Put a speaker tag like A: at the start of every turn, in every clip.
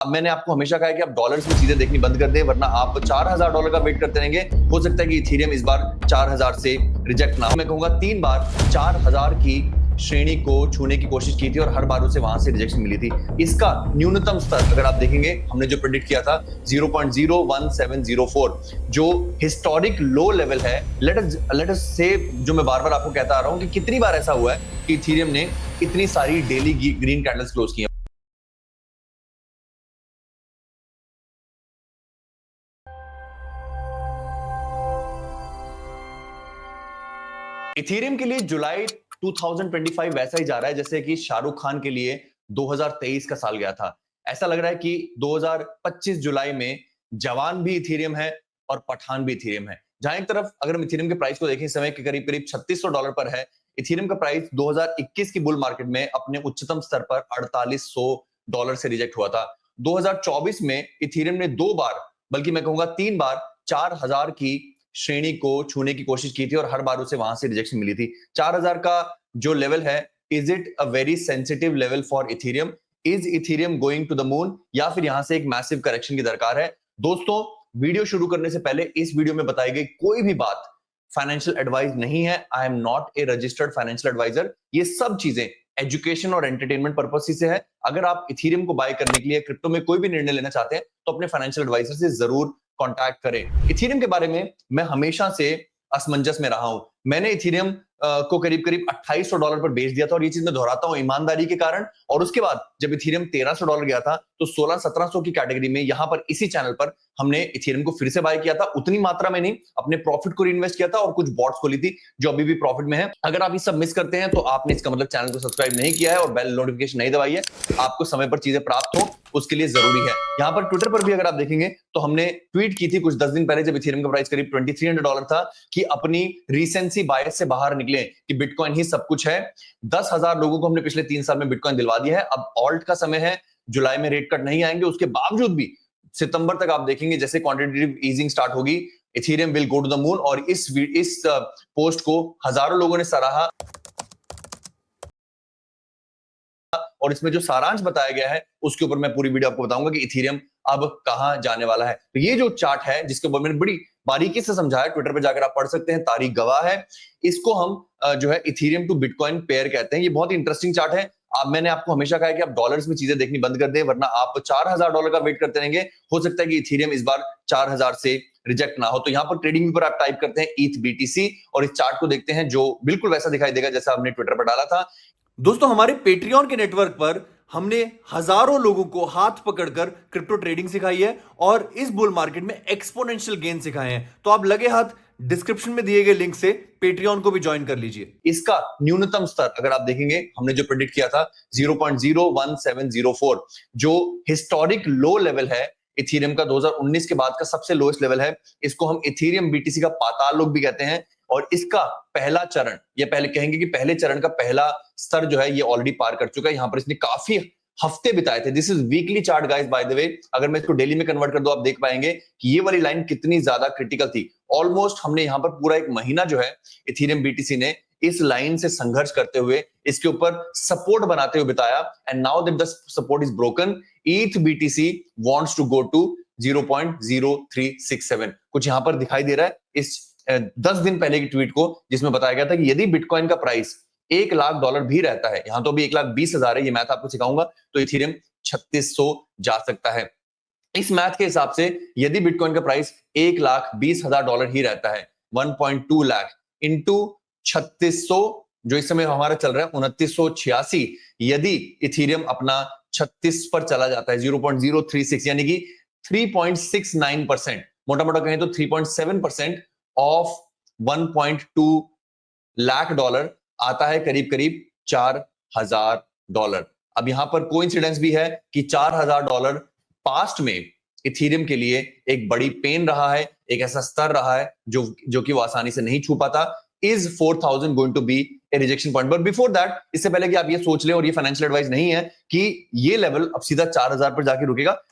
A: अब मैंने आपको हमेशा कहा है कि आप डॉलर्स में चीजें देखनी बंद कर दें, वरना आप $4000 का वेट करते रहेंगे। हो सकता है कि इथेरियम इस बार 4000 से रिजेक्ट ना हो। मैं कहूंगा 3 बार 4000 की श्रेणी को छूने की कोशिश की थी और हर बार उसे वहां से रिजेक्शन मिली थी। इसका न्यूनतम स्तर अगर आप देखेंगे, हमने जो प्रेडिक्ट किया था 0.01704, जो हिस्टोरिक लो लेवल है। लेट अस से, जो मैं बार बार आपको कहता आ रहा हूं कि कितनी बार ऐसा हुआ है कि इथेरियम ने इतनी सारी डेली ग्रीन कैंडल्स क्लोज की हैं। इथेरियम के लिए जुलाई 2025 वैसा ही जा रहा है जैसे कि शाहरुख खान के लिए 2023 का साल गया था। ऐसा लग रहा है कि 2025 जुलाई में जवान भी इथेरियम है और पठान भी इथेरियम है। जहां एक तरफ अगर हम इथेरियम के प्राइस को देखें, इस समय के करीब करीब $3600 पर है। इथेरियम का प्राइस 2021 की बुल मार्केट में अपने उच्चतम स्तर पर $4800 से रिजेक्ट हुआ था। 2024 में इथेरियम ने 2 बार, बल्कि मैं कहूंगा 3 बार 4000 की श्रेणी को छूने की कोशिश की थी और हर बार उसे वहां से रिजेक्शन मिली थी। 4000 का जो लेवल है, is it a very sensitive level for Ethereum? Is Ethereum going to the moon, या फिर यहां से एक मैसिव करेक्शन की दरकार है? दोस्तों, वीडियो शुरू करने से पहले इस वीडियो में बताई गई कोई भी बात फाइनेंशियल एडवाइस नहीं है। I am not a registered financial advisor. ये सब चीजें एजुकेशन और एंटरटेनमेंट पर्पस से है। अगर आप इथेरियम को बाय करने के लिए क्रिप्टो में कोई भी निर्णय लेना चाहते हैं तो अपने फाइनेंशियल एडवाइजर से जरूर कांटेक्ट करें। इथेरियम के बारे में मैं हमेशा से असमंजस में रहा हूं। मैंने इथेरियम को करीब करीब $2800 पर बेच दिया था, और ये चीज मैं दोहराता हूं ईमानदारी के कारण। और उसके बाद जब इथेरियम $1300 गया था तो 1600-1700 की कैटेगरी में यहां पर इसी चैनल पर हमने इथेरियम को फिर से बाय किया था। उतनी मात्रा में नहीं, अपने प्रॉफिट को इन्वेस्ट किया था और कुछ बॉट्स को ली थी जो अभी भी प्रॉफिट में है। अगर आप ये सब मिस करते हैं तो आपने इसका मतलब चैनल को सब्सक्राइब नहीं किया है और बेल नोटिफिकेशन नहीं दबाई है। आपको समय पर चीजें प्राप्त हो, उसके लिए जरूरी है। यहाँ पर ट्विटर पर भी अगर आप देखेंगे तो हमने ट्वीट की थी कुछ 10 दिन पहले, जब इथेरियम का प्राइस करीब $2300 था, कि अपनी रीसेंसी बायस से बाहर निकले कि बिटकॉइन ही सब कुछ है। 10,000 लोगों को हमने पिछले 3 साल में बिटकॉइन दिलवा दिया है। अब ऑल्ट का समय है, जुलाई में रेट कट नहीं आएंगे। उसके बावजूद भी सितंबर तक आप देखेंगे जैसे क्वांटिटेटिव ईजिंग स्टार्ट होगी, Ethereum will go to the moon. और इस पोस्ट को हजारों लोगों ने सराहा, और इसमें जो सारांश बताया गया है उसके ऊपर मैं पूरी वीडियो आपको बताऊंगा कि इथेरियम अब कहां जाने वाला है। तो ये जो चार्ट है जिसके ऊपर मैंने बड़ी बारीकी से समझाया, ट्विटर पे जाकर आप पढ़ सकते हैं, तारीख गवाह है। इसको हम जो है इथेरियम टू बिटकॉइन पेयर कहते हैं। ये बहुत ही इंटरेस्टिंग चार्ट है। अब मैंने आपको हमेशा कहा है कि आप डॉलर्स में चीजें देखनी बंद कर दें, वरना आप $4000 का वेट करते रहेंगे। हो सकता है कि इथेरियम इस बार 4000 से रिजेक्ट ना हो। तो यहाँ पर ट्रेडिंग पर आप टाइप करते हैं ETH BTC और इस चार्ट को देखते हैं, जो बिल्कुल वैसा दिखाई देगा जैसा हमने ट्विटर पर डाला था।
B: दोस्तों, हमारे पेट्रियन के नेटवर्क पर हमने हजारों लोगों को हाथ पकड़कर क्रिप्टो ट्रेडिंग सिखाई है और इस बुल मार्केट में एक्सपोनेंशियल गेन सिखाए हैं। तो आप लगे हाथ डिस्क्रिप्शन में दिए गए लिंक से पेट्रियन को भी ज्वाइन कर लीजिए।
A: इसका न्यूनतम स्तर अगर आप देखेंगे, हमने जो प्रेडिक्ट किया था 0.01704, जो हिस्टोरिक लो लेवल है इथेरियम का, 2019 के बाद का सबसे लोएस्ट लेवल है। इसको हम इथेरियम BTC का पाताल लोक भी कहते हैं। और इसका पहला चरण, या पहले कहेंगे कि पहले चरण का पहला स्तर जो है ये ऑलरेडी पार कर चुका है। यहां पर इसने काफी हफ्ते बिताए थे। This is weekly chart guys, by the way. अगर मैं इसको डेली में कन्वर्ट कर दूं, आप देख पाएंगे कि ये वाली लाइन कितनी ज्यादा क्रिटिकल थी। ऑलमोस्ट हमने यहां पर पूरा एक महीना जो है इथेरियम BTC ने इस लाइन से संघर्ष करते हुए, इसके ऊपर सपोर्ट बनाते हुए बिताया। And now that the support is broken, ETH BTC wants to go to 0.0367। कुछ यहां पर दिखाई दे रहा है इस 10 दिन पहले की ट्वीट को, जिसमें बताया गया था कि यदि बिटकॉइन का प्राइस $1,00,000 भी रहता है, यहां तो अभी 1,20,000 है, ये मैथ आपको सिखाऊंगा, तो इथेरियम 3600 जा सकता है। इस मैथ के हिसाब से यदि बिटकॉइन का प्राइस $1,20,000 ही रहता है, 1.2 लाख इंटू 3600, जो इस समय हमारा चल रहा है 2986, यदि इथेरियम अपना 36 पर चला जाता है, 0.036 यानी कि 3.69%, मोटा मोटा कहें तो 3.7% ऑफ 1.2 लाख डॉलर आता है करीब करीब $4,000। अब यहां पर कोइंसिडेंस भी है कि $4,000 पास्ट में इथेरियम के लिए एक बड़ी पेन रहा है, एक ऐसा स्तर रहा है जो कि वो आसानी से नहीं छू पाता। Is 4,000 going to be a rejection point? But before that, इससे पहले कि आप ये सोच लें, और ये फाइनेंशियल एडवाइस नहीं है कि ये लेवल अब सीधा 4,000 पर जाके रुकेगा।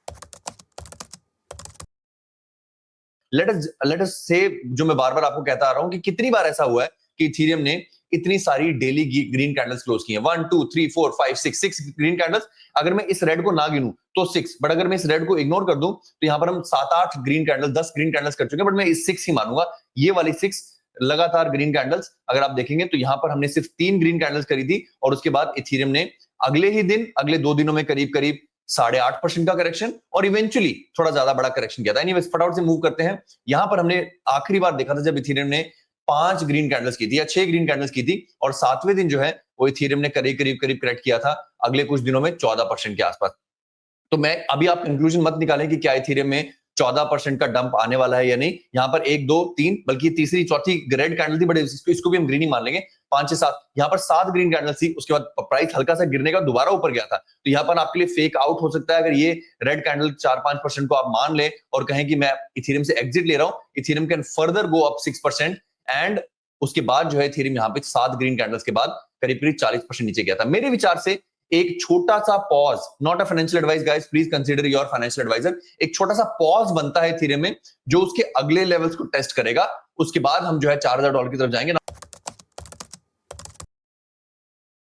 A: लेट अस से, जो मैं बार बार आपको कहता आ रहा हूं कि कितनी बार ऐसा हुआ है कि इथेरियम ने इतनी सारी डेली ग्रीन कैंडल्स क्लोज की हैं, 1 2 3 4 5 6 ग्रीन कैंडल्स। अगर मैं इस रेड को ना गिनूं तो 6, बट अगर मैं इस रेड को इग्नोर कर दूं तो यहां पर हम 7-8 ग्रीन कैंडल 10 ग्रीन कैंडल्स कर चुके हैं, बट मैं इस 6 ही मानूंगा। ये वाली 6 लगातार ग्रीन कैंडल्स अगर आप देखेंगे तो यहां पर हमने सिर्फ 3 ग्रीन कैंडल्स करी थी, और उसके बाद इथेरियम ने अगले ही दिन, अगले 2 दिनों में करीब करीब 8.5% का करेक्शन और इवेंचुअली थोड़ा ज्यादा बड़ा करेक्शन किया था। एनीवेज फटाफट से मूव करते हैं। यहां पर हमने आखिरी बार देखा था जब इथेरियम ने 5 ग्रीन कैंडल्स की थी या 6 ग्रीन कैंडल्स की थी, और 7वें दिन जो है वो इथेरियम ने करीब करीब करेक्ट किया था अगले कुछ दिनों में 14% के आसपास। तो मैं अभी आप कंक्लूजन मत निकालें कि क्या इथेरियम में 14% का डंप आने वाला है या नहीं। यहां पर 1 2 3 बल्कि तीसरी चौथी रेड कैंडल थी, बट इसको भी हम ग्रीन ही मान लेंगे। 5 से 7, यहां पर 7 ग्रीन कैंडल थी, उसके बाद प्राइस हल्का सा गिरने का दोबारा ऊपर गया था। तो यहां पर आपके लिए फेक आउट हो सकता है अगर ये रेड कैंडल 4-5% को आप मान ले और कहें कि मैं इथेरियम से एग्जिट ले रहा हूं, Ethereum can further go up 6%, and उसके बाद जो है इथेरियम यहां पे 7 ग्रीन कैंडल्स के बाद करीब करीब 40% नीचे गया था। मेरे विचार से एक छोटा सा pause, not a financial advice guys, please consider your financial advisor, एक छोटा सा पॉज बनता है इथेरियम में जो उसके अगले लेवल्स को टेस्ट करेगा। उसके बाद हम जो है $4000 की तरफ जाएंगे।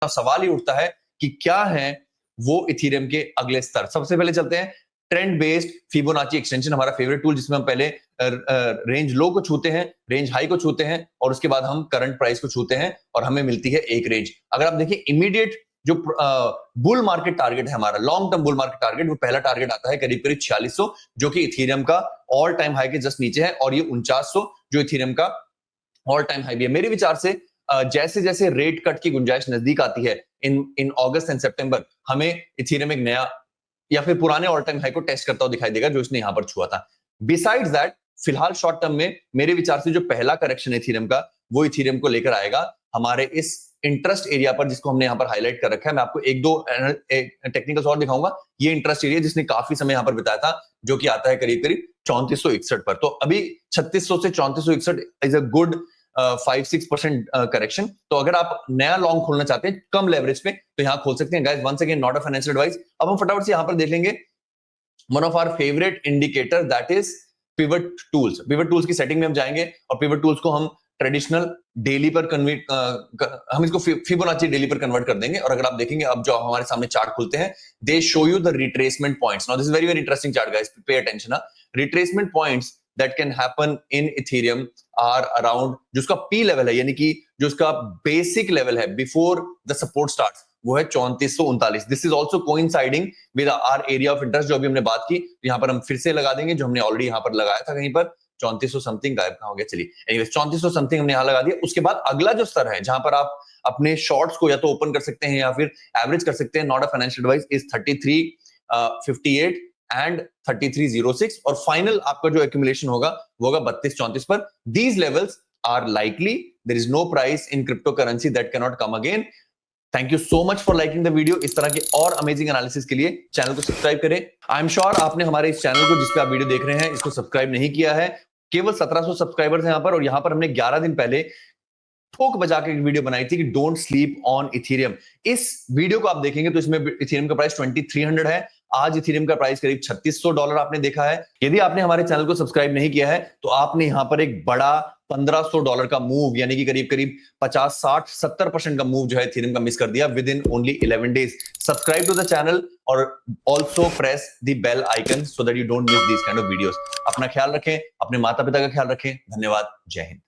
A: सवाल ही उठता है कि क्या है वो इथेरियम के अगले स्तर। सबसे पहले चलते हैं ट्रेंड बेस्ड फिबोनाची एक्सटेंशन, हमारा फेवरेट टूल, जिसमें हम पहले रेंज लो को छूते हैं, रेंज हाई को छूते हैं, और उसके बाद हम करंट प्राइस को छूते हैं और हमें मिलती है एक रेंज। अगर आप देखिए इमीडिएट जो बुल मार्केट टारगेट है हमारा, long term bull market target, वो पहला टारगेट आता है करीब करीब 4600, जो कि इथेरियम का ऑल टाइम हाई के जस्ट नीचे है, और ये 4900 जो इथेरियम का ऑल टाइम हाई भी है। मेरे विचार से जैसे जैसे रेट कट की गुंजाइश नजदीक आती है इन अगस्त एंड सितंबर, हमें इथेरियम एक नया या फिर पुराने ऑल टाइम हाई को टेस्ट करता हुआ दिखाई देगा जो इसने यहां पर छुआ था। बिसाइड्स दैट, फिलहाल शॉर्ट टर्म में मेरे विचार से जो पहला करेक्शन इथेरियम का, वो इथेरियम को लेकर आएगा हमारे इस इंटरेस्ट एरिया पर, जिसको हमने यहां पर हाईलाइट कर रखा है। मैं आपको 1-2 टेक्निकल्स और दिखाऊंगा। ये इंटरेस्ट एरिया जिसने काफी समय यहां पर बिताया था, जो कि आता है करीब करीब 3461 पर। तो अभी 3600 से 3461 इज अ गुड 5-6% करेक्शन। तो अगर आप नया लॉन्ग खोलना चाहते हैं कम लेवरेज पे, तो यहां खोल सकते हैं guys. Once again not a financial advice. अब हम फटाफट से यहां पर देख लेंगे one of our favourite indicator, that is pivot tools. Pivot tools की सेटिंग में हम जाएंगे और पिवट टूल्स को हम ट्रेडिशनल डेली पर हम इसको फिबोनाची डेली पर कन्वर्ट कर देंगे। और अगर आप देखेंगे अब जो हमारे सामने चार्ट खुलते हैं, दे show you the retracement points. Now this is very very interesting chart guys, pay attention. Retracement points that can happen in Ethereum are around, जो उसका P लेवल है, यानी कि जो उसका बेसिक लेवल है बिफोर द सपोर्ट स्टार्ट्स, वो है 3439। This is also coinciding with our area of interest जो अभी हमने बात की। यहाँ पर हम फिर से लगा देंगे जो हमने ऑलरेडी यहाँ पर लगाया था कहीं पर। 3400 समथिंग गायब कहां हो गया, चलिए एनीवेज 3400 समथिंग हमने यहाँ लगा दिया। उसके बाद अगला जो स्तर है जहां पर आप अपने शॉर्ट्स को या तो ओपन कर सकते हैं या फिर एवरेज कर सकते हैं, not a financial advice, is 3358 and 3306, और फाइनल आपका जो एक्यूमुलेशन होगा वो होगा 3234 पर। These levels are likely, there is no price in cryptocurrency that can not come again. Thank you so much for liking the video. इस तरह के और अमेजिंग एनालिसिस के लिए चैनल को सब्सक्राइब करें। आई एम श्योर आपने हमारे इस चैनल को, जिस पे आप वीडियो देख रहे हैं, इसको सब्सक्राइब नहीं किया है। केवल 1700 सब्सक्राइबर्स हैं यहाँ पर, और यहाँ पर हमने 11 दिन पहले ठोक बजा के एक वीडियो बनाई थी कि डोंट स्लीप ऑन इथेरियम। इस वीडियो को आप देखेंगे तो इसमें इथेरियम का प्राइस 2300 है। आज इथेरियम का प्राइस करीब $3600 आपने देखा है। यदि आपने हमारे चैनल को सब्सक्राइब नहीं किया है तो आपने यहां पर एक बड़ा $1500 का मूव, यानी कि करीब करीब 50-60-70% का मूव जो है इथेरियम का मिस कर दिया with in only 11 days. Subscribe to the channel और also press the bell icon so that you don't miss this kind of videos. अपना ख्याल रखें, अपने माता पिता का ख्याल रखें। धन्यवाद, जय हिंद।